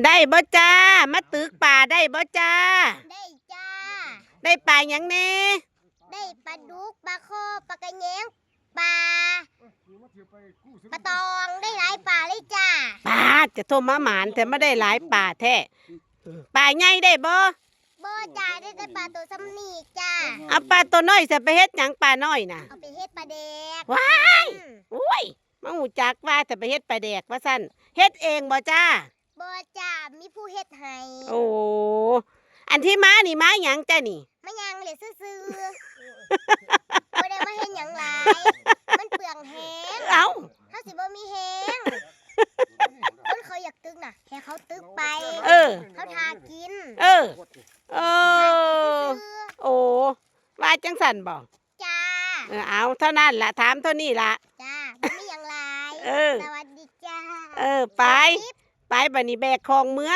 ได้บ่จ้ามาตึกป่าได้บ่จ้าได้จ้าได้ป่าหยังแน่ได้ปลาดุกปลาโคปลากระแยงปลาตองได้หลายปลาเลยจ้าป่าจะโทรมาหมานแต่ไม่ได้หลายป่าแท้ป่าใหญ่ได้บ่จ้าได้แต่ปลาตัวซ้ำนี่จ้าเอาป่าตัวน้อยจะไปเฮ็ดหยังป่าน้อยน่ะเอาไปเฮ็ดปลาแดกว้ายอุ้ยมาหูจักว่าจะไปเฮ็ดปลาแดกว่าซั่นเฮ็ดเองบ่จ้าจ้ามีผู้เฮ็ดให้โอ้อันที่ม้านี่ม้าหยังจ้านี่มายังเลยซื่อๆบ่ได้มาเฮ็ดหยังหลายมันเปลืองแฮงเอ้าเฮาสิบ่มีแฮงคนเขาอยากตึกน่ะให้เขาตึกไปเขาทากินโอ้ว่าจังสั่นบ่จ้าเอาเท่านั้นล่ะถามเท่านี้ล่ะจ้าบ่มีหยังหลายสวัสดีจ้าไปบัดนี้แบกของเมื่อ